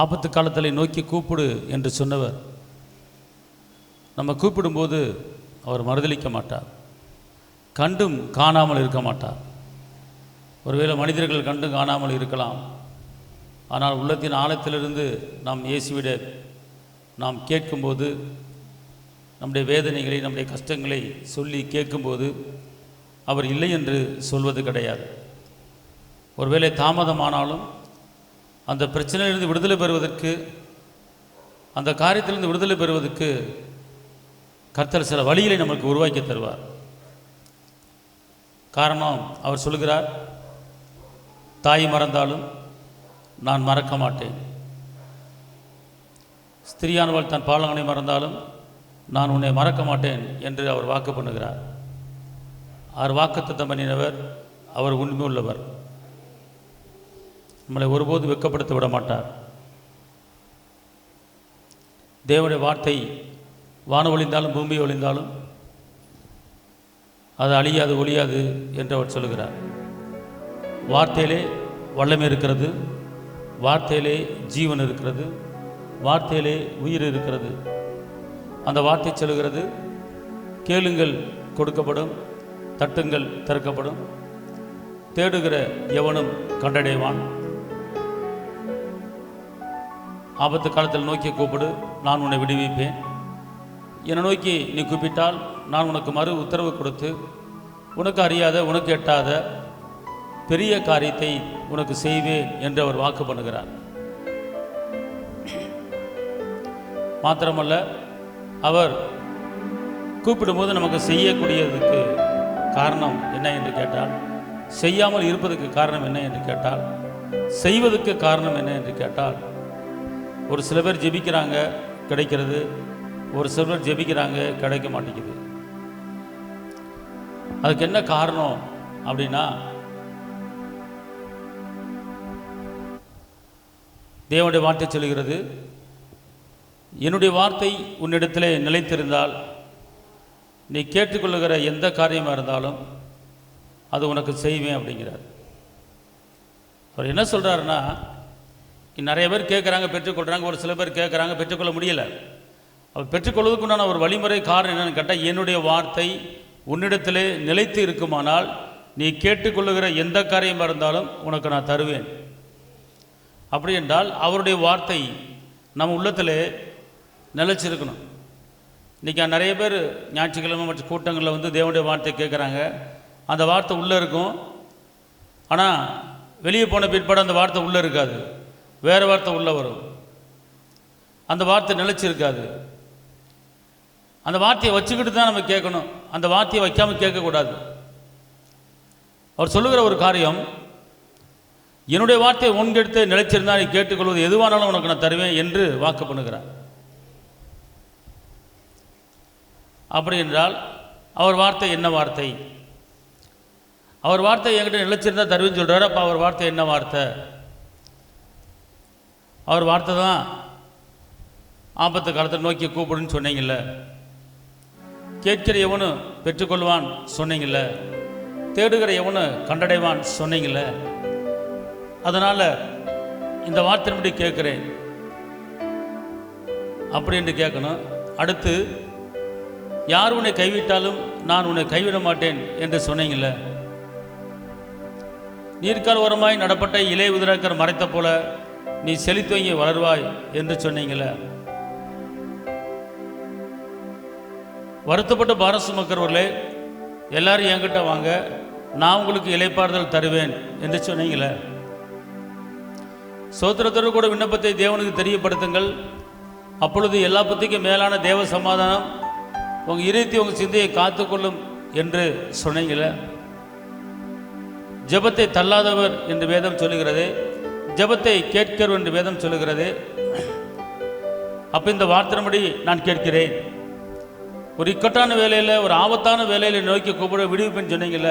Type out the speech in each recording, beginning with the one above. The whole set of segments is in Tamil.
ஆபத்து காலத்தில் நோக்கி கூப்பிடு என்று சொன்னவர் நம்ம கூப்பிடும்போது அவர் மறுதளிக்க மாட்டார், கண்டும் காணாமல் இருக்க மாட்டார். ஒருவேளை மனிதர்கள் கண்டும் காணாமல் இருக்கலாம், ஆனால் உள்ளத்தின் ஆழத்திலிருந்து நாம் இயேசுவிட நாம் கேட்கும்போது, நம்முடைய வேதனைகளை நம்முடைய கஷ்டங்களை சொல்லி கேட்கும்போது அவர் இல்லை என்று சொல்வது கிடையாது. ஒருவேளை தாமதமானாலும் அந்த பிரச்சனையிலிருந்து விடுதலை பெறுவதற்கு, அந்த காரியத்திலிருந்து விடுதலை பெறுவதற்கு கர்த்தர் சில வழிகளை நமக்கு உருவாக்கி தருவார். காரணம், அவர் சொல்கிறார், தாய் மறந்தாலும் நான் மறக்க மாட்டேன், ஸ்திரியானவள் தன் பாலகனை மறந்தாலும் நான் உன்னை மறக்க மாட்டேன் என்று அவர் வாக்கு பண்ணுகிறார். அவர் வாக்குத்தத்தம் பண்ணினவர், அவர் உண்மை உள்ளவர், நம்மளை ஒருபோது வெட்கப்படுத்த விட மாட்டார். தேவனுடைய வார்த்தை வானம் ஒளிந்தாலும் பூமி ஒளிந்தாலும் அது அழியாது ஒழியாது என்று அவர் சொல்கிறார். வார்த்தையிலே வல்லமை இருக்கிறது, வார்த்தையிலே ஜீவன் இருக்கிறது, வார்த்தையிலே உயிர் இருக்கிறது. அந்த வார்த்தை சொல்கிறது, கேளுங்கள் கொடுக்கப்படும், தட்டுங்கள் திறக்கப்படும், தேடுகிற எவனும் கண்டடைவான். ஆபத்து காலத்தில் நோக்கி கூப்பிடு, நான் உன்னை விடுவிப்பேன். என்னை நோக்கி நீ கூப்பிட்டால் நான் உனக்கு மறு உத்தரவு கொடுத்து உனக்கு அறியாத உனக்கு எட்டாத பெரிய காரியத்தை உனக்கு செய்வேன் என்று அவர் வாக்கு பண்ணுகிறார். மாத்திரமல்ல, அவர் கூப்பிடும்போது நமக்கு செய்யக்கூடியதுக்கு காரணம் என்ன என்று கேட்டால், செய்யாமல் இருப்பதற்கு காரணம் என்ன என்று கேட்டால், செய்வதற்கு காரணம் என்ன என்று கேட்டால், ஒரு சில பேர் ஜெபிக்கிறாங்க கிடைக்கிறது, ஒரு சில பேர் ஜெபிக்கிறாங்க கிடைக்க மாட்டேங்குது. அதுக்கு என்ன காரணம் அப்படின்னா, தேவனுடைய வார்த்தை சொல்கிறது, என்னுடைய வார்த்தை உன்னிடத்திலே நிலைத்திருந்தால் நீ கேட்டுக்கொள்ளுகிற எந்த காரியமாக இருந்தாலும் அது உனக்கு செய்வேன் அப்படிங்கிறார். அவர் என்ன சொல்கிறாருன்னா, நிறைய பேர் கேட்குறாங்க பெற்றுக்கொள்கிறாங்க, ஒரு சில பேர் கேட்குறாங்க பெற்றுக்கொள்ள முடியலை. அவர் பெற்றுக்கொள்வதற்குண்டான ஒரு வழிமுறை காரணம் என்னென்னு கேட்டால், என்னுடைய வார்த்தை உன்னிடத்திலே நிலைத்து இருக்குமானால் நீ கேட்டுக்கொள்ளுகிற எந்த காரியமாக இருந்தாலும் உனக்கு நான் தருவேன். அப்படி என்றால் அவருடைய வார்த்தை நம்ம உள்ளத்தில் நிலைச்சிருக்கணும். இன்றைக்கி நிறைய பேர் ஞாயிற்றுக்கிழமை மற்ற கூட்டங்களில் வந்து தேவனுடைய வார்த்தை கேட்குறாங்க, அந்த வார்த்தை உள்ளே இருக்கும், ஆனால் வெளியே போன பிற்பாடு அந்த வார்த்தை உள்ளே இருக்காது, வேறு வார்த்தை உள்ளே வரும், அந்த வார்த்தை நிலைச்சிருக்காது. அந்த வார்த்தையை வச்சுக்கிட்டு தான் நம்ம கேட்கணும், அந்த வார்த்தையை வைக்காமல் கேட்கக்கூடாது. அவர் சொல்லுகிற ஒரு காரியம், என்னுடைய வார்த்தையை உன்கெடுத்து நிலைச்சிருந்தால் நீ கேட்டுக்கொள்வது எதுவானாலும் உனக்கு நான் தருவேன் என்று வாக்கு பண்ணுகிறார். அப்படி என்றால் அவர் வார்த்தை என்ன வார்த்தை? அவர் வார்த்தை என்கிட்ட நிலைச்சிருந்தால் தருவேன்னு சொல்கிறார். அப்போ அவர் வார்த்தை என்ன வார்த்தை? அவர் வார்த்தை தான் ஆபத்து காலத்தில் நோக்கி கூப்பிடுன்னு சொன்னீங்கல்ல, கேட்கிற எவனு பெற்றுக்கொள்வான் சொன்னீங்கல்ல, தேடுகிற எவனு கண்டடைவான் சொன்னீங்கல்ல. அதனால் இந்த வார்த்தையின்படி கேட்குறேன் அப்படி என்று கேட்கணும். அடுத்து, யார் உன்னை கைவிட்டாலும் நான் உன்னை கைவிட மாட்டேன் என்று சொன்னீங்கல்ல, நீர்க்கால் ஓரமாய் நடப்பட்ட இலை உதிரக்கர் மறைத்த போல நீ செழித்துவங்கி வளர்வாய் என்று சொன்னீங்கள. வருத்தப்பட்ட பாரம் சுமக்கிறவர்களே எல்லாரும் என்கிட்ட வாங்க, நான் உங்களுக்கு இளைப்பாறுதல் தருவேன் என்று சொன்னீங்கள. சோத்திரத்தோடு கூட விண்ணப்பத்தை தேவனுக்கு தெரியப்படுத்துங்கள், அப்பொழுது எல்லா புத்திக்கும் மேலான தேவ சமாதானம் உங்கள் இருத்தி உங்கள் சிந்தையை காத்துக்கொள்ளும் என்று சொன்னீங்கள. ஜெபத்தை தள்ளாதவர் என்று வேதம் சொல்லுகிறது, ஜெபத்தை கேட்கிறவர் என்று வேதம் சொல்லுகிறது. அப்போ இந்த வார்த்தையின்படி நான் கேட்கிறேன். ஒரு இக்கட்டான வேலையில், ஒரு ஆபத்தான வேலையில் நோக்கி கூப்பிட விடுவிப்பேன்னு சொன்னீங்கல்ல.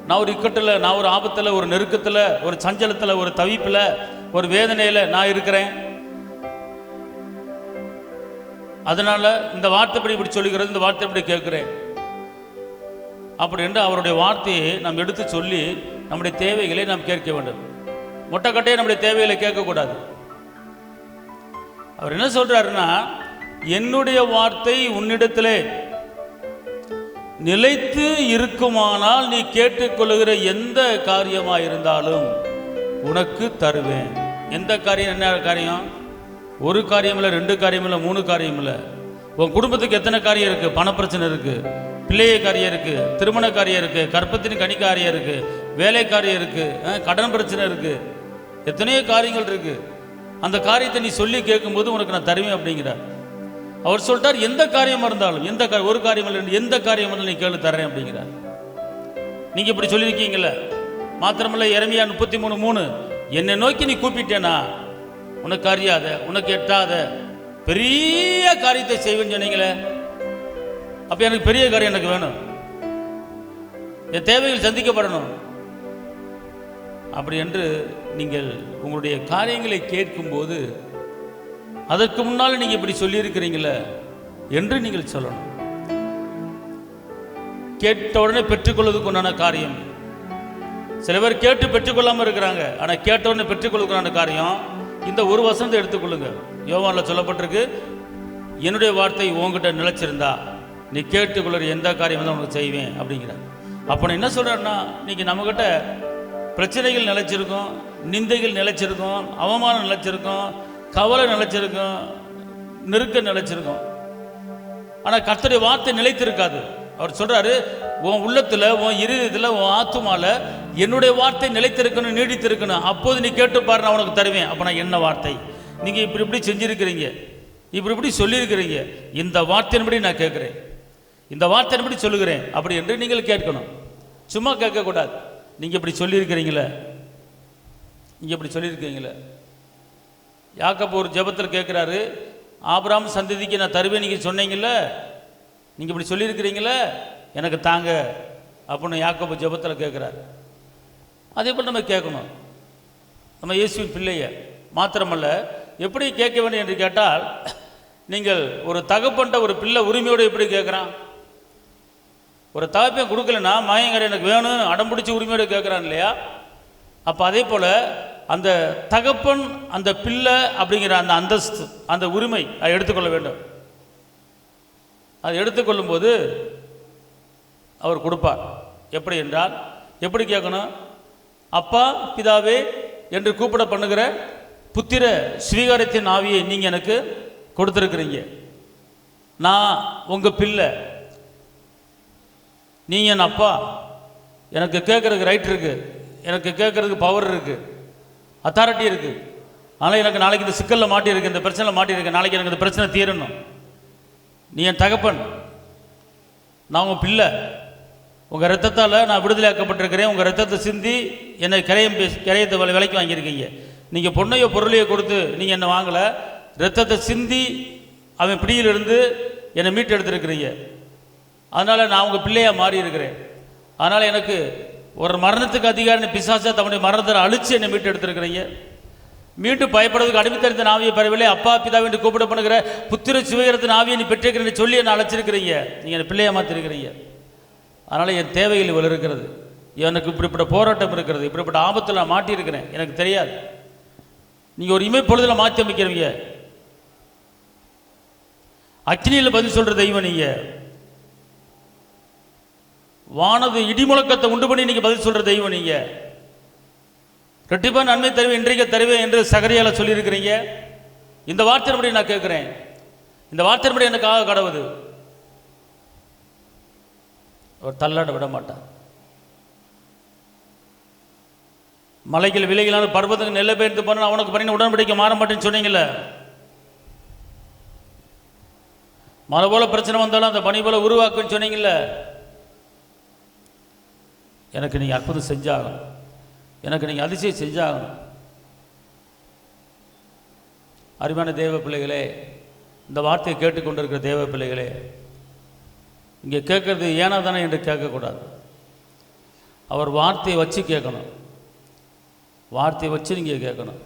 நான் ஒரு இக்கட்டில், நான் ஒரு ஆபத்தில், ஒரு நெருக்கத்தில், ஒரு சஞ்சலத்தில், ஒரு தவிப்பில், ஒரு வேதனையில் நான் இருக்கிறேன். அதனால் இந்த வார்த்தைப்படி இப்படி சொல்லுகிறது, இந்த வார்த்தைப்படி கேட்குறேன் அப்படி என்று அவருடைய வார்த்தையை நாம் எடுத்து சொல்லி நம்முடைய தேவைகளை நாம் கேட்க வேண்டும். மொட்டைக்கட்டையே நம்முடைய தேவைகளை கேட்கக்கூடாது. அவர் என்ன சொல்றாருன்னா, என்னுடைய வார்த்தை உன்னிடத்திலே நிலைத்து இருக்குமானால் நீ கேட்டுக்கொள்ளுகிற எந்த காரியமாக இருந்தாலும் உனக்கு தருவேன். எந்த காரியம்? என்ன காரியம்? ஒரு காரியம் இல்லை, 2 காரியம் இல்லை, 3 காரியம் இல்லை. உன் குடும்பத்துக்கு எத்தனை காரியம் இருக்குது? பணப்பிரச்சனை இருக்குது, பிள்ளைய காரியம் இருக்குது, திருமண காரியம் இருக்குது, கற்பத்தின் கனி காரியம் இருக்குது, வேலை காரியம் இருக்குது, கடன் பிரச்சனை இருக்குது, எத்தனையோ காரியங்கள் இருக்குது. அந்த காரியத்தை நீ சொல்லி கேட்கும்போது உனக்கு நான் தருவேன் அப்படிங்கிறார். அவர் சொல்லிட்டார், எந்த காரியமாக இருந்தாலும், ஒரு காரியம் இல்லை, எந்த காரியம் இருந்தாலும் நீ கேளு, தர்றேன் அப்படிங்கிறார். நீங்கள் இப்படி சொல்லியிருக்கீங்களே. மாத்திரமல்ல, எரேமியா 33:3, என்னை நோக்கி நீ கூப்பிட்டேனா உனக்கு அறியாத, உனக்கு எட்டாத பெரிய காரியத்தை செய்வேன்னு சொன்னீங்களே. அப்போ எனக்கு பெரிய காரியம் எனக்கு வேணும், என் தேவைகள் சந்திக்கப்படணும். அப்படி என்று நீங்கள் உங்களுடைய காரியங்களை கேட்கும்போது அதற்கு முன்னால் நீங்கள் இப்படி சொல்லியிருக்கிறீங்களே என்று நீங்கள் சொல்லணும். கேட்ட உடனே பெற்றுக்கொள்வதற்கு உண்டான காரியம். சில பேர் கேட்டு பெற்றுக்கொள்ளாமல் இருக்கிறாங்க. ஆனால் கேட்ட உடனே பெற்றுக்கொள்வதற்கான காரியம் இந்த ஒரு வசனத்தை எடுத்துக்கொள்ளுங்க. யோவானில் சொல்லப்பட்டிருக்கு, என்னுடைய வார்த்தை உங்ககிட்ட நிலைச்சிருந்தா நீ கேட்டுக்கொள்ளுற எந்த காரியம் தான் உனக்கு செய்வேன் அப்படிங்கிறார். அப்போ நான் என்ன சொல்கிறேன்னா, நீங்கள் நம்மக்கிட்ட பிரச்சனைகள் நிலைச்சிருக்கோம், நிந்தைகள் நிலைச்சிருக்கோம், அவமானம் நிலைச்சிருக்கோம், கவலை நிலைச்சிருக்கோம், நெருக்கம் நிலைச்சிருக்கோம். ஆனால் கர்த்தருடைய வார்த்தை நிலைத்திருக்காது. அவர் சொல்றாரு, உன் உள்ளத்துல, உன் இருதயத்துல, உன் ஆத்துமால என்னுடைய வார்த்தை நிலைத்திருக்கணும், நீடித்திருக்கணும். அப்போது நீ கேட்டு பாரு, நான் உனக்கு தருவேன். அப்போ நான் என்ன வார்த்தை? நீங்க இப்படி இப்படி செஞ்சிருக்கிறீங்க, இப்படி இப்படி சொல்லியிருக்கிறீங்க, இந்த வார்த்தையின்படி நான் கேட்குறேன், இந்த வார்த்தையின்படி சொல்லுகிறேன் அப்படி என்று நீங்கள் கேட்கணும். சும்மா கேட்கக்கூடாது. நீங்கள் இப்படி சொல்லியிருக்கிறீங்களே, நீங்கள் இப்படி சொல்லியிருக்கீங்களே. யாக்கோபு ஒரு ஜெபத்தில் கேட்குறாரு, ஆபிரகாம் சந்ததிக்கு நான் தருவேன் நீங்கள் சொன்னீங்கல்ல, நீங்கள் இப்படி சொல்லியிருக்கிறீங்களே, எனக்கு தாங்க அப்படின்னு யாக்கோபு ஜெபத்தில் கேட்குறாரு. அதே போல் நம்ம கேட்கணும். நம்ம இயேசுவின் பிள்ளைய மாத்திரமல்ல, எப்படி கேட்க வேண்டும் என்று கேட்டால், நீங்கள் ஒரு தகப்பன்ட்ட ஒரு பிள்ளை உரிமையோடு எப்படி கேட்குறான்? ஒரு தகப்பன் கொடுக்கலன்னா, மாயங்கரை எனக்கு வேணும் அடம்பிடிச்சி உரிமையோடு கேட்குறான் இல்லையா? அப்போ அதே போல் அந்த தகப்பன் அந்த பிள்ளை அப்படிங்கிற அந்த அந்தஸ்து, அந்த உரிமை அதை எடுத்துக்கொள்ள வேண்டும். அதை எடுத்துக்கொள்ளும் போது அவர் கொடுப்பார். எப்படி என்றால், எப்படி கேட்கணும்? அப்பா பிதாவே என்று கூப்பிட பண்ணுகிற புத்திர ஸ்வீகாரத்தின் ஆவியை நீங்கள் எனக்கு கொடுத்துருக்குறீங்க. நான் உங்கள் பிள்ளை, நீங்கள் என் அப்பா, எனக்கு கேட்குறதுக்கு ரைட் இருக்குது, எனக்கு கேட்குறதுக்கு பவர் இருக்குது, அத்தாரிட்டி இருக்குது. ஆனால் எனக்கு நாளைக்கு இந்த சிக்கலில் மாட்டியிருக்கு, இந்த பிரச்சனையில் மாட்டியிருக்கு, நாளைக்கு எனக்கு இந்த பிரச்சனை தீரணும். நீ என் தகப்பன், நான் உங்கள் பிள்ளை, உங்கள் ரத்தத்தால் நான் விடுதலையாக்கப்பட்டிருக்கிறேன், உங்கள் ரத்தத்தை சிந்தி என்னை கரையத்தை விலைக்கு வாங்கியிருக்கீங்க. நீங்கள் பொண்ணையோ பொருளையோ கொடுத்து நீங்கள் என்னை வாங்கலை, ரத்தத்தை சிந்தி அவன் பிடியிலிருந்து என்னை மீட்டு எடுத்துருக்கிறீங்க. அதனால் நான் உங்கள் பிள்ளையாக மாறி இருக்கிறேன். அதனால் எனக்கு ஒரு மரணத்துக்கு அதிகாரி பிசாசை தன்னுடைய மரணத்தை அழித்து என்னை மீட்டு எடுத்துருக்கிறீங்க. மீட்டு பயப்படுறதுக்கு அடிமைத்தனத்தின் ஆவியை பெறவில்லை, அப்பா பிதாவை என்று கூப்பிட பண்ணுகிற புத்திர சுவீகரத்தின் ஆவியை நீ பெற்றிருக்கிறேன்னு சொல்லி என்னை அழைச்சிருக்கிறீங்க, நீங்கள் என்னை பிள்ளையாக மாற்றிருக்கிறீங்க. அதனால் என் தேவைகள் இவ்வளோ இருக்கிறது, எனக்கு இப்படிப்பட்ட போராட்டம் இருக்கிறது, இப்படிப்பட்ட ஆபத்தில் நான் மாட்டியிருக்கிறேன், எனக்கு தெரியாது. நீங்கள் ஒரு இமைப்பொழுதில் மாற்றி அமைக்கிறீங்க. அக்னியில் பதில் சொல்கிற தெய்வம் நீங்கள். வானது இடிமுழக்கத்தை உண்டு பண்ணி நீங்கள் பதில் சொல்கிற தெய்வம் நீங்கள். ரெட்டிப்பாக நன்மை தருவேன், இன்றைக்கு தருவேன் என்று சகரியால சொல்லியிருக்கிறீங்க. இந்த வார்த்தையின்படி நான் கேட்குறேன், இந்த வார்த்தையின்படி எனக்காக கடவுது. அவர் தள்ளாட விட மாட்டார். மலைகள் விலைகளான பர்வதங்கள் நெல்லை பெயர்த்து போன அவனுக்கு பண்ணி உடன்படிக்கை மாற மாட்டேன்னு சொன்னீங்கல்ல. மழை போல பிரச்சனை வந்தாலும் அந்த பனி போல உருவாக்குன்னு சொன்னீங்கல்ல. எனக்கு நீங்கள் அற்புதம் செஞ்சாகணும், எனக்கு நீங்கள் அதிசயம் செஞ்சாகணும். அருமையான தேவ பிள்ளைகளே, இந்த வார்த்தையை கேட்டுக்கொண்டிருக்கிற தேவ பிள்ளைகளே, இங்கே கேட்கறது ஏனா தானே என்று கேட்கக்கூடாது. அவர் வார்த்தையை வச்சு கேட்கணும், வார்த்தையை வச்சு நீங்கள் கேட்கணும்.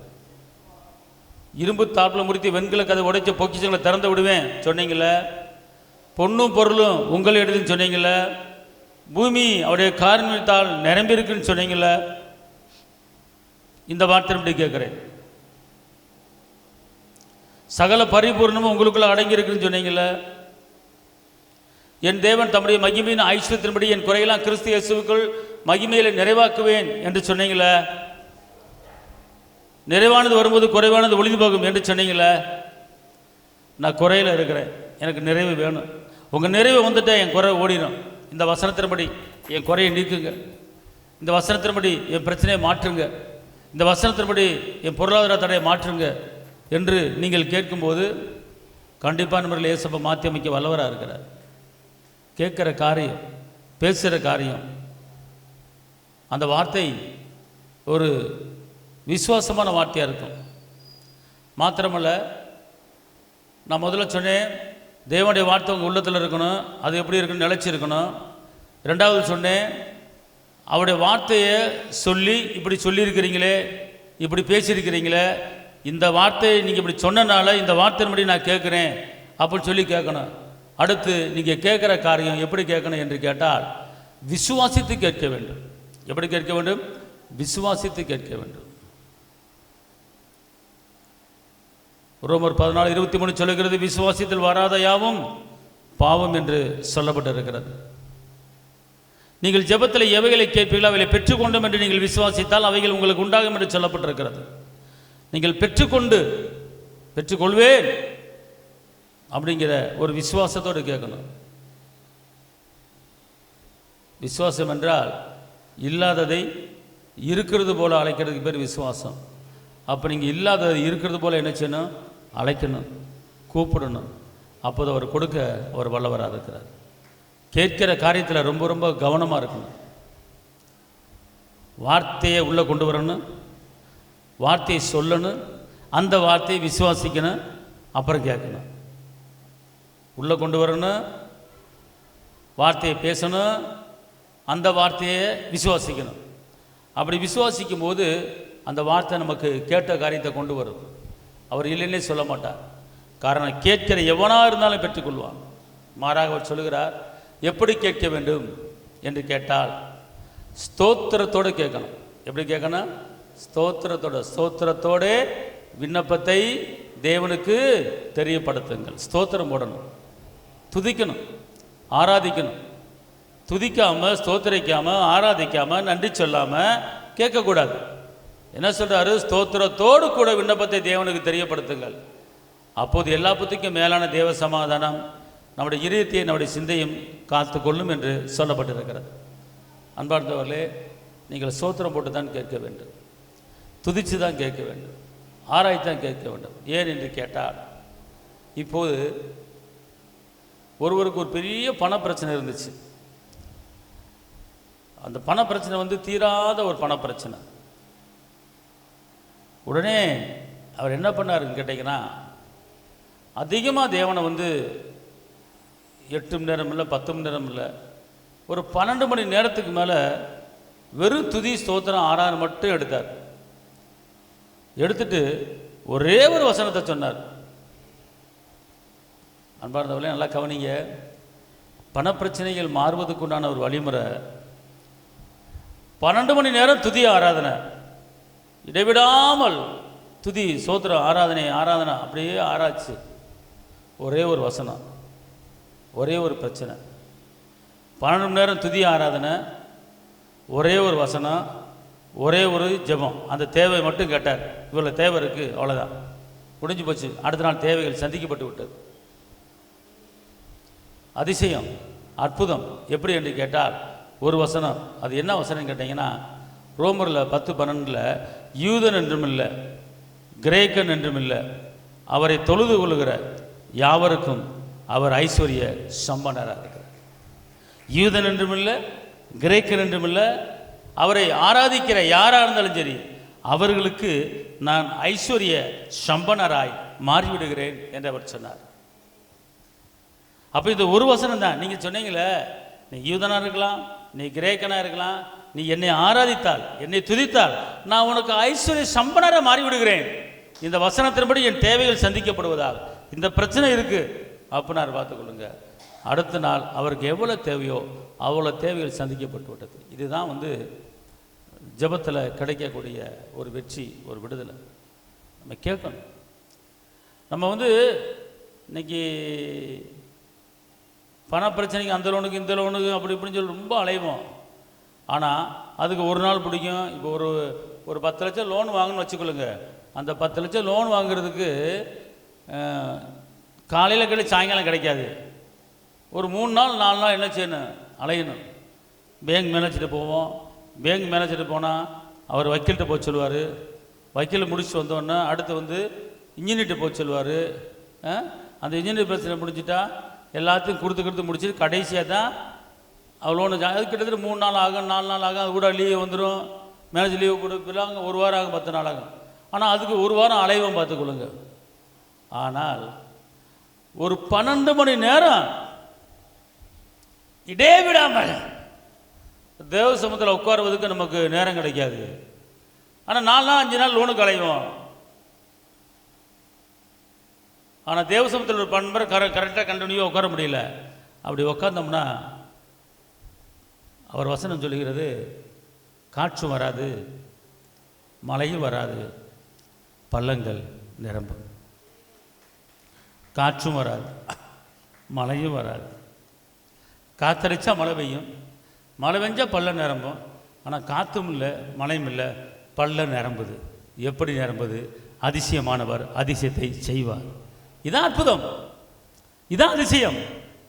இரும்பு தாப்பில் முறித்து வெண்கல கதை உடைச்ச பொக்கிஷங்களை திறந்து விடுவேன் சொன்னீங்கள, பொண்ணும் பொருளும் உங்களை எடுத்துன்னு சொன்னீங்கள, பூமி அவருடைய காரணத்தால் நிரம்பி இருக்குன்னு சொன்னீங்கள. இந்த வார்த்தை எப்படி கேட்குறேன்? சகல பரிபூர்ணமும் உங்களுக்குள்ள அடங்கி இருக்குன்னு சொன்னீங்கல்ல. என் தேவன் தம்முடைய மகிமையின் ஐஸ்வர்யத்தின்படி என் குறையெல்லாம் கிறிஸ்து இயேசுவுக்குள் மகிமையில நிறைவாக்குவேன் என்று சொன்னீங்கள. நிறைவானது வரும்போது குறைவானது ஒளிந்து போகும் என்று சொன்னீங்கள. நான் குறையில் இருக்கிறேன், எனக்கு நிறைவு வேணும். உங்கள் நிறைவு வந்துட்டா என் குறை ஓடிடும். இந்த வசனத்தின்படி என் குறையை நீக்குங்க, இந்த வசனத்தின்படி என் பிரச்சனையை மாற்றுங்க, இந்த வசனத்தின்படி என் பொருளாதார தடையை மாற்றுங்க என்று நீங்கள் கேட்கும்போது கண்டிப்பான முறையில் இயேசுவை மாற்றி அமைக்க வல்லவராக இருக்கிறார். கேட்குற காரியம், பேசுகிற காரியம், அந்த வார்த்தை ஒரு விசுவாசமான வார்த்தையாக இருக்கும். மாத்திரமல்ல, நான் முதல்ல சொன்னேன், தேவனுடைய வார்த்தை உங்கள் உள்ளத்தில் இருக்கணும். அது எப்படி இருக்குன்னு நிலைச்சிருக்கணும். ரெண்டாவது சொன்னேன், அவருடைய வார்த்தையை சொல்லி இப்படி சொல்லியிருக்கிறீங்களே, இப்படி பேசியிருக்கிறீங்களே, இந்த வார்த்தையை நீங்கள் இப்படி சொன்னனால இந்த வார்த்தையின்படி நான் கேட்குறேன் அப்படின்னு சொல்லி கேட்கணும். அடுத்து நீங்கள் கேட்குற காரியம் எப்படி கேட்கணும் என்று கேட்டால் விசுவாசித்து கேட்க வேண்டும். எப்படி கேட்க வேண்டும்? விசுவாசித்து கேட்க வேண்டும். ரோமர் 14:23 சொல்லுகிறது, விசுவாசத்தில் வராத யாவும் பாவம் என்று சொல்லப்பட்டிருக்கிறது. நீங்கள் ஜெபத்தில் எவைகளை கேட்பீர்களோ அவைகளை பெற்றுக்கொண்டோம் என்று நீங்கள் விசுவாசித்தால் அவைகள் உங்களுக்கு உண்டாகும் என்று சொல்லப்பட்டிருக்கிறது. நீங்கள் பெற்றுக்கொள்வேன் அப்படிங்கிற ஒரு விசுவாசத்தோடு கேட்கணும். விசுவாசம் என்றால் இல்லாததை இருக்கிறது போல அழைக்கிறதுக்கு பேர் விசுவாசம். அப்போ நீங்கள் இல்லாததை இருக்கிறது போல என்ன செய்யணும்? அழைக்கணும், கூப்பிடணும். அப்போது அவர் கொடுக்க அவர் வல்லவராக இருக்கிறார். கேட்கிற காரியத்தில் ரொம்ப ரொம்ப கவனமாக இருக்கணும். வார்த்தையை உள்ளே கொண்டு வரணும், வார்த்தையை சொல்லணும், அந்த வார்த்தையை விசுவாசிக்கணும், அப்புறம் கேட்கணும். உள்ளே கொண்டு வரணும், வார்த்தையை பேசணும், அந்த வார்த்தையை விசுவாசிக்கணும். அப்படி விசுவாசிக்கும் போது அந்த வார்த்தை நமக்கு கேட்ட காரியத்தை கொண்டு வரும். அவர் இல்லைன்னே சொல்ல மாட்டார். காரணம், கேட்கிற எவனாக இருந்தாலும் பெற்றுக்கொள்வான். மாறாக அவர் சொல்லுகிறார், எப்படி கேட்க வேண்டும் என்று கேட்டால் ஸ்தோத்திரத்தோடு கேட்கணும். எப்படி கேட்கணும்? ஸ்தோத்திரத்தோடு விண்ணப்பத்தை தேவனுக்கு தெரியப்படுத்துங்கள். ஸ்தோத்திரம் போடணும், துதிக்கணும், ஆராதிக்கணும். துதிக்காமல், ஸ்தோத்திரிக்காமல், ஆராதிக்காமல், நன்றி சொல்லாமல் கேட்கக்கூடாது. என்ன சொல்கிறாரு? ஸ்தோத்திரத்தோடு கூட விண்ணப்பத்தை தேவனுக்கு தெரியப்படுத்துங்கள். அப்போது எல்லா புத்திக்கும் மேலான தேவ சமாதானம் நம்முடைய இதயத்தையும் நம்முடைய சிந்தையும் காத்து கொள்ளும் என்று சொல்லப்பட்டிருக்கிறது. அன்பார்ந்தவர்களே, நீங்கள் ஸ்தோத்திரம் போட்டு தான் கேட்க வேண்டும், துதித்து தான் கேட்க வேண்டும், ஆராய்ச்சி கேட்க வேண்டும். ஏன் என்று கேட்டால், இப்போது ஒருவருக்கு ஒரு பெரிய பண பிரச்சனை இருந்துச்சு. அந்த பண பிரச்சனை தீராத ஒரு பண பிரச்சனை. உடனே அவர் என்ன பண்ணாருன்னு கேட்டிங்கன்னா, அதிகமாக தேவனை 8 மணி நேரம் இல்லை, 10 மணி நேரம் இல்லை, ஒரு 12 மணி நேரத்துக்கு மேலே வெறும் துதி, ஸ்தோத்திரம், ஆராதனை மட்டும் எடுத்தார். எடுத்துட்டு ஒரே ஒரு வசனத்தை சொன்னார். அன்பார்ந்தவர்களே, நல்லா கவனிங்க. பணப்பிரச்சனைகள் மாறுவதற்குண்டான ஒரு வழிமுறை 12 மணி நேரம் துதி, ஆராதனை, இடைவிடாமல் துதி, ஸ்தோத்திரம், ஆராதனை அப்படியே ஆராய்ச்சி. ஒரே ஒரு வசனம், ஒரே ஒரு பிரச்சனை. 12 மணி நேரம் துதி, ஆராதனை, ஒரே ஒரு வசனம், ஒரே ஒரு ஜெபம். அந்த தேவை மட்டும் கேட்டார். இவ்வளோ தேவை இருக்குது, அவ்வளோதான், முடிஞ்சு போச்சு. அடுத்த நாள் தேவைகள் சந்திக்கப்பட்டு விட்டது. அதிசயம், அற்புதம். எப்படி என்று கேட்டால் ஒரு வசனம். அது என்ன வசனம் கேட்டிங்கன்னா, ரோமரில் 10:12 யூதன் என்றும் இல்லை, கிரேக்கன் என்றும் இல்லை, அவரை தொழுது கொள்ளுகிற யாவருக்கும் அவர் ஐஸ்வர்ய சம்பனராக இருக்கிறார். யூதன் என்றும் இல்லை, கிரேக்கன் என்றும் இல்லை, அவரை ஆராதிக்கிற யாராக இருந்தாலும் சரி, அவர்களுக்கு நான் ஐஸ்வர்ய சம்பனராய் மாறிவிடுகிறேன் என்று அவர் சொன்னார். அப்போ இந்த ஒரு வசனம் தான். நீங்கள் சொன்னீங்களே, நீ யூதனாக இருக்கலாம், நீ கிரேக்கனாக இருக்கலாம், நீ என்னை ஆராதித்தால், என்னை துதித்தால், நான் உனக்கு ஐஸ்வர்ய சம்பனராக மாறிவிடுகிறேன். இந்த வசனத்தின்படி என் தேவைகள் சந்திக்கப்படுவதால் இந்த பிரச்சனை இருக்குது அப்படின்னாரு. பார்த்துக்கொள்ளுங்க. அடுத்த நாள் அவருக்கு எவ்வளோ தேவையோ அவ்வளோ தேவைகள் சந்திக்கப்பட்டு விட்டது. இதுதான் ஜெபத்தில் கிடைக்கக்கூடிய ஒரு வெற்றி, ஒரு விடுதலை. நம்ம கேட்கணும். நம்ம வந்து இன்னைக்கு பண பிரச்சனைக்கு அந்த லோனுக்கு இந்த லோனுக்கு அப்படி இப்படின்னு சொல்லி ரொம்ப அலைவோம். ஆனால் அதுக்கு ஒரு நாள் பிடிக்கும். இப்போ ஒரு 10 லட்சம் லோன் வாங்கணும்னு வச்சுக்கொள்ளுங்க. அந்த 10 லட்சம் லோன் வாங்குறதுக்கு காலையில் கழிச்சு சாயங்காலம் கிடைக்காது. ஒரு 3 நாள் 4 நாள் என்ன செய்யணும், அலையணும். பேங்க் மேனேஜர்கிட்ட போவோம். பேங்க் மேனேஜர்கிட்ட போனால் அவர் வக்கீல்கிட்ட போக சொல்லுவார். வக்கீல் முடிச்சுட்டு வந்தோடனே அடுத்து வந்து இன்ஜினியர்கிட்ட போக சொல்லுவார். அந்த இன்ஜினியர் பிரச்சனை முடிச்சுட்டா எல்லாத்தையும் கொடுத்து முடிச்சுட்டு கடைசியாக தான் லோனு. அது கிட்டத்தட்ட 3 நாள் ஆகும், 4 நாள் ஆகும். அது கூட லீவ் வந்துடும். மேனேஜர் லீவு கொடுப்பாங்க. 1 வாரம் ஆகும், 10 நாள் ஆகும். ஆனால் அதுக்கு 1 வாரம் அலைவம் பார்த்துக்கொள்ளுங்க. ஆனால் ஒரு 12 மணி நேரம் இடைவிடாமல் தேவ சமூகத்தில் உட்காருவதுக்கு நமக்கு நேரம் கிடைக்காது. ஆனால் 4 நாள் 5 நாள் லோனுக்கு அலைவோம். ஆனால் தேவ சமூகத்தில் ஒரு பண்பரை கரெக்டாக கண்டினியூவாக உட்கார முடியல. அப்படி உட்காந்தோம்னா அவர் வசனம் சொல்லுகிறது, காற்றும் வராது, மழையும் வராது, பள்ளங்கள் நிரம்பும். காற்றும் வராது, மழையும் வராது. காத்தடிச்சா மழை பெய்யும், மழை பெஞ்சா பள்ளம் நிரம்பும். ஆனால் காற்றும் இல்லை, மழையும் இல்லை, பள்ளம் நிரம்புது. எப்படி நிரம்புது? அதிசயமானவர் அதிசயத்தை செய்வார். இதான் அற்புதம், இதான் அதிசயம்,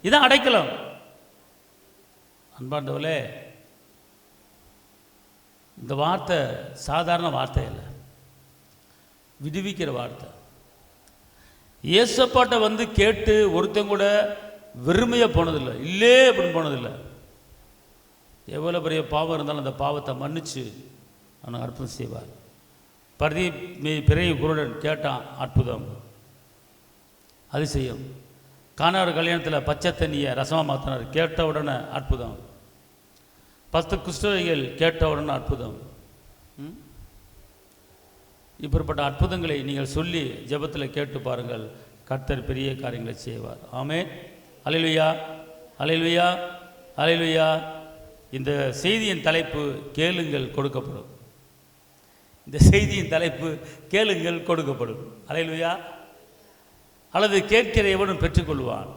இதான் அடைக்கலம். அன்பாண்டவர்களே, இந்த வார்த்தை சாதாரண வார்த்தை இல்லை, விடுவிக்கிற வார்த்தை. இயேசப்பாட்ட வந்து கேட்டு ஒருத்தன் கூட வெறுமையாக போனதில்லை, இல்லே அப்படின்னு போனதில்லை. எவ்வளோ பெரிய பாவம் இருந்தாலும் அந்த பாவத்தை மன்னிச்சு அவனுக்கு அற்புதம் செய்வார். பெரிய குருடன் கேட்டான், அற்புதம், அதிசயம். கானார் கல்யாணத்தில் பச்சை தண்ணியை ரசமாக மாற்றினார், கேட்ட உடனே அற்புதம். 10 குஷ்டரோகிகள் கேட்ட உடனே அற்புதம். இப்படிப்பட்ட அற்புதங்களை நீங்கள் சொல்லி ஜெபத்தில் கேட்டு பாருங்கள். கர்த்தர் பெரிய காரியங்களை செய்வார். ஆமென். அல்லேலூயா, அல்லேலூயா, அல்லேலூயா. இந்த செய்தியின் தலைப்பு கேளுங்கள் கொடுக்கப்படும். இந்த செய்தியின் தலைப்பு கேளுங்கள் கொடுக்கப்படும். அல்லேலூயா. அல்லது கேட்கிற எவனும் பெற்றுக்கொள்வான்.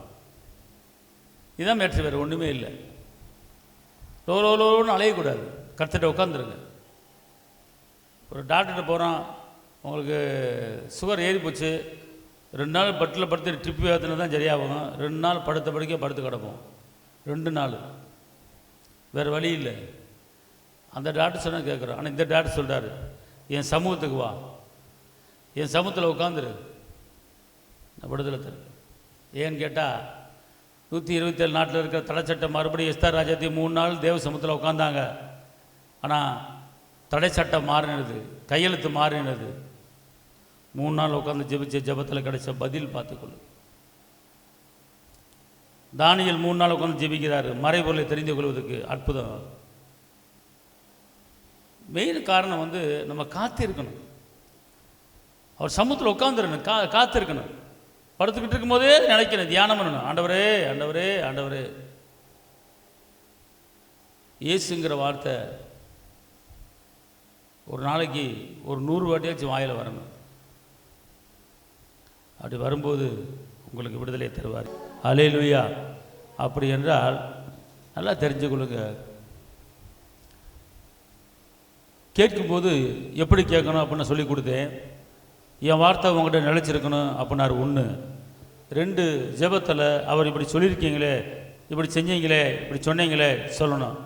இதுதான் மேற்று, வேறு ஒன்றுமே இல்லை. லோன்னு அலையக்கூடாது. கர்த்தர்கிட்ட உட்காந்துருங்க. ஒரு டாக்டர்கிட்ட போகிறான், உங்களுக்கு சுகர் ஏறி போச்சு, 2 நாள் பட்டில் படுத்து ட்ரிப்பு ஏற்றினா தான் சரியாகும். 2 நாள் படுத்த படுத்து கிடப்போம். 2 நாள் வேறு வழி இல்லை. அந்த டாக்டர் சொன்னால் கேட்குறோம். ஆனால் இந்த டாக்டர் சொல்கிறாரு, என் சமூகத்துக்கு வா, என் சமூகத்தில் உட்காந்துரு, நான் விடுதலை தருவேன். ஏன்னு கேட்டால் 127 நாட்டில் இருக்கிற தடைச்சட்டம் மறுபடியும் எஸ்தார் ராஜாத்தி 3 நாள் தேவ சமூகத்தில் உட்காந்தாங்க. ஆனால் தடை சட்டம் மாறினது, கையெழுத்து மாறினது. 3 நாள் உட்காந்து ஜெபிச்ச ஜெபத்தில் கிடைச்ச பதில் பார்த்துக்கொள்ளு. தானியேல் 3 நாள் உட்காந்து ஜெபிக்கிறாரு, மறைபொருளை தெரிந்து கொள்வதற்கு. அற்புதம். மெயின் காரணம் வந்து நம்ம காத்திருக்கணும். அவர் சமூகத்தில் உட்காந்துருக்கணும், காத்திருக்கணும். படுத்துக்கிட்டு இருக்கும் போதே நினைக்கணும், தியானம் பண்ணணும். ஆண்டவரே, ஆண்டவரே, ஆண்டவரே. இயேசுங்கிற வார்த்தை ஒரு நாளைக்கு ஒரு 100 வாட்டியாச்சும் வாயில் வரணும். அப்படி வரும்போது உங்களுக்கு விடுதலை தருவார். அல்லேலூயா. அப்படி என்றால் நல்லா தெரிஞ்சு கொள்ளுங்க. கேட்கும்போது எப்படி கேட்கணும் அப்படின்னு சொல்லி கொடுத்தேன். என் வார்த்தை உங்கள்கிட்ட நிலைச்சிருக்கணும் அப்படின்னாரு. 1. 2, ஜெபத்தில் அவர் இப்படி சொல்லியிருக்கீங்களே, இப்படி செஞ்சீங்களே, இப்படி சொன்னீங்களே சொல்லணும்.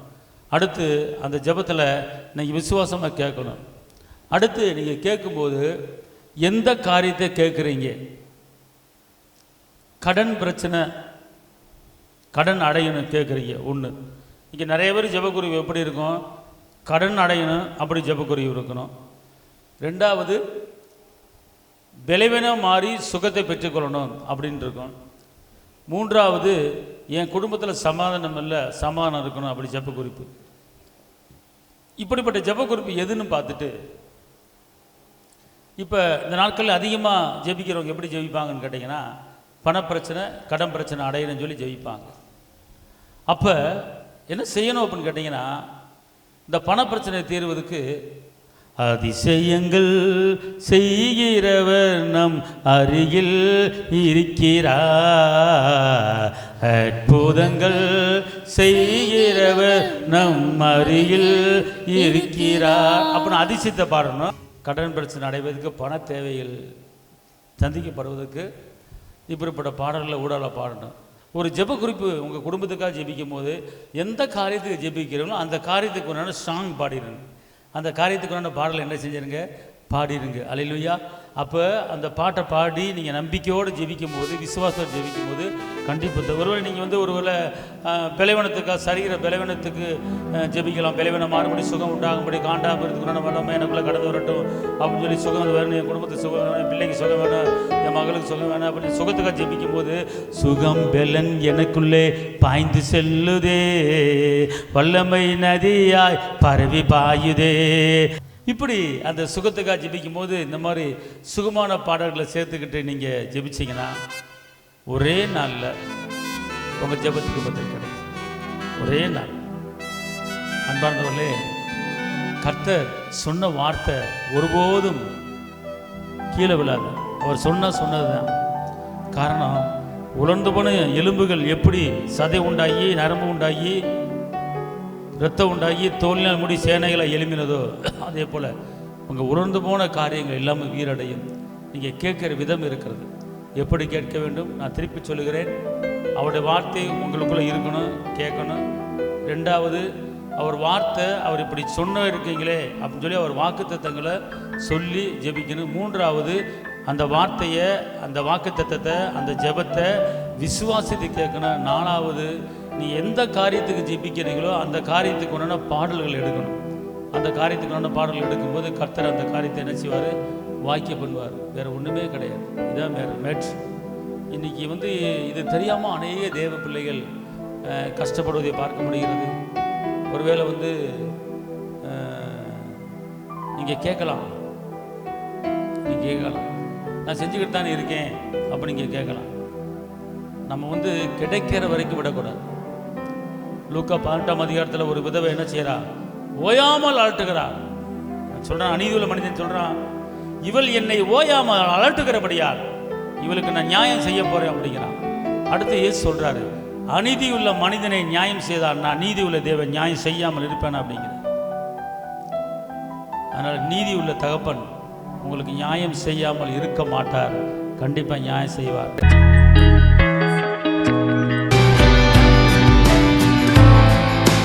அடுத்து அந்த ஜெபத்தில் நீங்கள் விசுவாசமாக கேட்கணும். அடுத்து நீங்கள் கேட்கும்போது எந்த காரியத்தை கேட்குறீங்க? கடன் பிரச்சனை, கடன் அடையணும் கேட்குறீங்க. 1. இங்கே நிறைய பேர் ஜெபக்குறிவு எப்படி இருக்கும்? கடன் அடையணும் அப்படி ஜெபக்குறிவு இருக்கணும். 2வது விளைவினம் மாறி சுகத்தை பெற்றுக்கொள்ளணும் அப்படின்னு இருக்கும். 3வது என் குடும்பத்தில் சமாதானம் இல்லை, சமாதானம் இருக்கணும் அப்படி ஜெப குறிப்பு. இப்படிப்பட்ட ஜெப குறிப்பு எதுன்னு பார்த்துட்டு, இப்போ இந்த நாட்களில் அதிகமாக ஜெபிக்கிறவங்க எப்படி ஜெபிப்பாங்கன்னு கேட்டிங்கன்னா, பணப்பிரச்சனை, கடன் பிரச்சனை அடையணும்னு சொல்லி ஜெபிப்பாங்க. அப்போ என்ன செய்யணும் அப்படின்னு கேட்டிங்கன்னா, இந்த பணப்பிரச்சனை தீர்வதற்கு அதிசயங்கள் செய்கிறவர் நம் அருகில் இருக்கிறார். அற்புதங்கள் செய்கிறவர் நம் அருகில் இருக்கிறார் அப்படின்னு அதிசயத்தை பாடணும். கடன் பிரச்சனை அடைவதற்கு பண தேவைகள் சந்திக்கப்படுவதற்கு இப்படிப்பட்ட பாடல்களை ஊடால பாடணும். ஒரு ஜெப குறிப்பு உங்கள் குடும்பத்துக்காக ஜெபிக்கும் போது எந்த காரியத்துக்கு ஜெபிக்கிறீங்களோ அந்த காரியத்துக்கு உண்டான சாங் பாடிடுங்க. அந்த காரியத்துக்கு உண்டான பாடலை என்ன செஞ்சிருங்க, பாடிடுங்க. அல்லேலூயா. அப்போ அந்த பாட்டை பாடி நீங்கள் நம்பிக்கையோடு ஜெபிக்கும் போது, விசுவாசத்தோடு ஜெபிக்கும் போது கண்டிப்பாக ஒருவேளை நீங்கள் ஒருவேளை பலவீனத்துக்காக சரீர பலவீனத்துக்கு ஜெபிக்கலாம். பலவீனம் மாறுபடி சுகம் உண்டாகும்படி காண்டாமல் இருக்கிறோம் வல்லமை எனக்குள்ளே கடந்து வரட்டும் அப்படின்னு சொல்லி சுகம் வேணும், என் குடும்பத்துக்கு சுகம் வேணும், என் பிள்ளைக்கு சுகம் வேணும், என் மகளுக்கு சுகம் வேணும் அப்படின்னு சுகத்துக்காக ஜெபிக்கும் போது சுகம் பெலன் எனக்குள்ளே பாய்ந்து செல்லுதே, வல்லமை நதியாய் பரவி பாயுதே. இப்படி அந்த சுகத்துக்காக ஜெபிக்கும் போது இந்த மாதிரி சுகமான பாடல்களை சேர்த்துக்கிட்டு நீங்கள் ஜெபிச்சிங்கன்னா ஒரே நாளில் உங்கள் ஜெபத்துக்கு பதில் கிடைக்கும். ஒரே நாள். அன்பார்ந்தவர்களே, கர்த்தர் சொன்ன வார்த்தை ஒருபோதும் கீழே விழாது. அவர் சொன்னது தான் காரணம். உலர்ந்து போன எலும்புகள் எப்படி சதை உண்டாகி நரம்பு உண்டாகி இரத்தம் உண்டாகி தோல்நாள் முடி சேனைகளை எழுப்பினதோ அதே போல் உங்கள் உணர்ந்து போன காரியங்கள் எல்லாமே வீரடையும். நீங்கள் கேட்குற விதம் இருக்கிறது. எப்படி கேட்க வேண்டும் நான் திருப்பி சொல்லுகிறேன். அவருடைய வார்த்தை உங்களுக்குள்ளே இருக்கணும், கேட்கணும். ரெண்டாவது, அவர் வார்த்தை அவர் இப்படி சொன்ன இருக்கீங்களே அப்படின்னு சொல்லி அவர் வாக்குத்தத்தங்களை சொல்லி ஜெபிக்கணும். மூன்றாவது, அந்த வார்த்தையை, அந்த வாக்குத்தத்தத்தை, அந்த ஜெபத்தை விசுவாசித்து கேட்கணும். நாலாவது, நீ எந்த காரியத்துக்கு ஜெபிக்கிறீங்களோ அந்த காரியத்துக்கு ஒன்றான பாடல்கள் எடுக்கணும். அந்த காரியத்துக்கு ஒன்றான பாடல்கள் எடுக்கும்போது கர்த்தர் அந்த காரியத்தை என்ன செய்வார், வாக்கிய பண்ணுவார். வேறு ஒன்றுமே கிடையாது. இதான் வேறு மேட்ச். இன்றைக்கி இது தெரியாமல் அநேக தேவ பிள்ளைகள் கஷ்டப்படுவதை பார்க்க முடிகிறது. ஒருவேளை நீங்கள் கேட்கலாம், நான் செஞ்சுக்கிட்டு தானே இருக்கேன் அப்போ நீங்கள் கேட்கலாம். நம்ம கிடைக்கிற வரைக்கும் விடக்கூடாது. லூக்கா 18ஆம் அதிகாரத்தில் ஒரு விதவை என்ன செய்கிறா, ஓயாமல் அலட்டுகிறா. சொல்கிறான், அநீதியுள்ள மனிதன் சொல்கிறான், இவள் என்னை ஓயாமல் அலட்டுகிறபடியால் இவளுக்கு நான் நியாயம் செய்ய போகிறேன் அப்படிங்கிறான். அடுத்து இயேசு சொல்கிறாரு, அநீதியுள்ள மனிதனை நியாயம் செய்தால் நான் நீதி உள்ள தேவன் நியாயம் செய்யாமல் இருப்பேன் அப்படிங்கிறேன். அதனால் நீதி உள்ள தகப்பன் உங்களுக்கு நியாயம் செய்யாமல் இருக்க மாட்டார், கண்டிப்பாக நியாயம் செய்வார்.